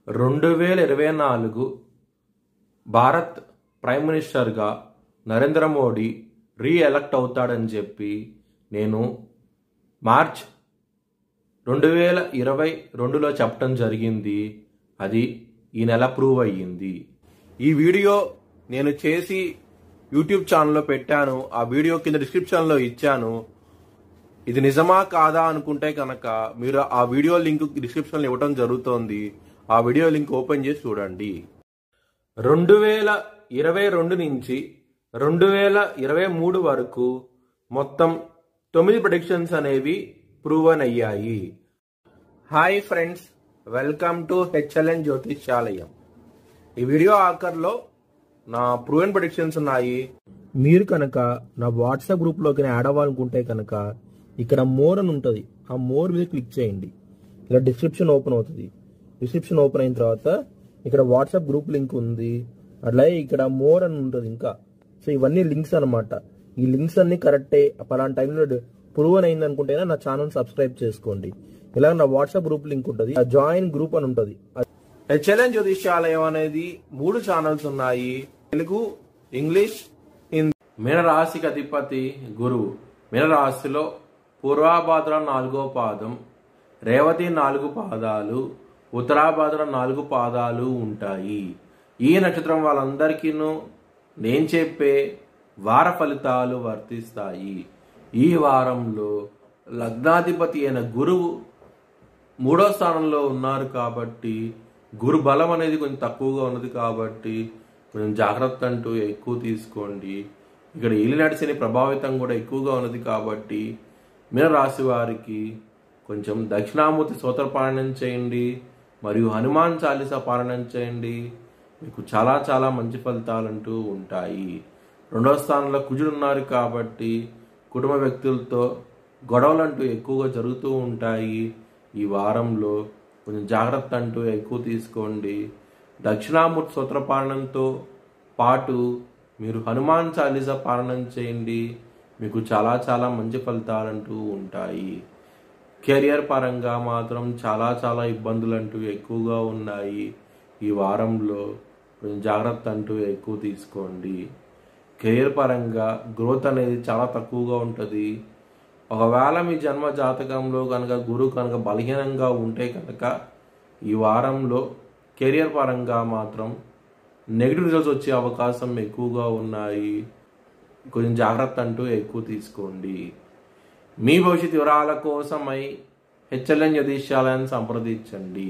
2024 Bharat prime మినిస్టర్గా నరేంద్ర మోడీ రీఎలక్ట్ అవుతాడని చెప్పి నేను మార్చ్ 2022లో చెప్పడం జరిగింది. అది ఈ నెల ప్రూవ్ అయ్యింది. ఈ వీడియో నేను చేసి యూట్యూబ్ ఛానల్లో పెట్టాను. ఆ వీడియో కింద డిస్క్రిప్షన్లో ఇచ్చాను. ఇది నిజమా కాదా అనుకుంటే కనుక మీరు ఆ వీడియో లింక్ డిస్క్రిప్షన్లో ఇవ్వడం జరుగుతోంది. ఆ వీడియో లింక్ ఓపెన్ చేసి చూడండి. 2022 నుంచి 2023 వరకు మొత్తం 9 ప్రెడిక్షన్స్ అనేవి ప్రూవన్ అయ్యాయి. Hi friends, welcome to HLN జ్యోతిష్యాలయం. ఈ వీడియో ఆఖర్లో నా ప్రూవన్ ప్రెడిక్షన్స్ ఉన్నాయి. మీరు కనుక నా వాట్సాప్ గ్రూప్లోకి యాడ్ అవ్వాలనుకుంటే కనుక ఇక్కడ మోర్ అని ఉంటుంది. ఆ మోర్ మీద క్లిక్ చేయండి. ఇలా డిస్క్రిప్షన్ ఓపెన్ అవుతుంది. డిస్క్రిప్షన్ ఓపెన్ అయిన తర్వాత ఇక్కడ వాట్సాప్ గ్రూప్ లింక్ ఉంది. అట్లాగే ఇక్కడ మోర్ అని ఉంటుంది ఇంకా. సో ఇవన్నీ లింక్స్ అనమాట. ఈ లింక్స్ అన్ని కరెక్టే. పలానా టైంలో ప్రూవన్ అయింది అనుకుంటేనే నా ఛానల్ సబ్స్క్రైబ్ చేసుకోండి. ఇలా నా వాట్సాప్ గ్రూప్ లింక్ ఉంటుంది. జాయిన్ గ్రూప్ అని ఉంటుంది. హెచ్ఎల్ఎన్ జ్యోతిష్యాలయం అనేది 3 ఛానల్స్ ఉన్నాయి. తెలుగు, ఇంగ్లీష్, హిందీ. మీనరాశికి అధిపతి గురువు. మీనరాశిలో పూర్వాభాద్ర 4వ పాదం, రేవతి 4 పాదాలు, ఉత్తరాభాద్ర 4 పాదాలు ఉంటాయి. ఈ నక్షత్రం వాళ్ళందరికీ నేను చెప్పే వార ఫలితాలు వర్తిస్తాయి. ఈ వారంలో లగ్నాధిపతి అయిన గురువు 3వ స్థానంలో ఉన్నారు కాబట్టి గురు బలం అనేది కొంచెం తక్కువగా ఉన్నది కాబట్టి కొంచెం జాగ్రత్త అంటూ ఎక్కువ తీసుకోండి. ఇక్కడ ఏలినాటి శని ప్రభావితం కూడా ఎక్కువగా ఉన్నది కాబట్టి మీనరాశి వారికి కొంచెం దక్షిణామూర్తి స్తోత్ర పారాయణం చేయండి, మరియు హనుమాన్ చాలీసా పారాయణం చేయండి. మీకు చాలా చాలా మంచి ఫలితాలంటూ ఉంటాయి. 2వ స్థానంలో కుజుడు ఉన్నారు కాబట్టి కుటుంబ వ్యక్తులతో గొడవలంటూ ఎక్కువగా జరుగుతూ ఉంటాయి. ఈ వారంలో కొంచెం జాగ్రత్త అంటూ ఎక్కువ తీసుకోండి. దక్షిణామూర్తి స్తోత్ర పారాయణంతో పాటు మీరు హనుమాన్ చాలీసా పారాయణం చేయండి. మీకు చాలా చాలా మంచి ఫలితాలంటూ ఉంటాయి. కెరియర్ పరంగా మాత్రం చాలా చాలా ఇబ్బందులు అంటూ ఎక్కువగా ఉన్నాయి. ఈ వారంలో కొంచెం జాగ్రత్త అంటూ ఎక్కువ తీసుకోండి. కెరియర్ పరంగా గ్రోత్ అనేది చాలా తక్కువగా ఉంటుంది. ఒకవేళ మీ జన్మ జాతకంలో కనుక గురువు కనుక బలహీనంగా ఉంటే కనుక ఈ వారంలో కెరియర్ పరంగా మాత్రం నెగిటివ్ రిజల్ట్స్ వచ్చే అవకాశం ఎక్కువగా ఉన్నాయి. కొంచెం జాగ్రత్త అంటూ ఎక్కువ తీసుకోండి. మీ భవిష్యత్ వివరాల కోసమై హెచ్ఎల్ఎన్ జ్యోతిష్యాలయాన్ని సంప్రదించండి.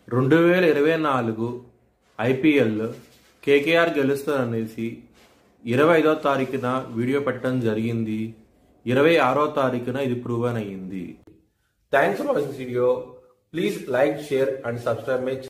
2024 ఐపీఎల్ కేకేఆర్ గెలుస్తారనేసి 25వ తారీఖున వీడియో పెట్టడం జరిగింది. 26వ తారీఖున ఇది ప్రూవన్ అయ్యింది. Thanks for watching video. Please like, share and subscribe my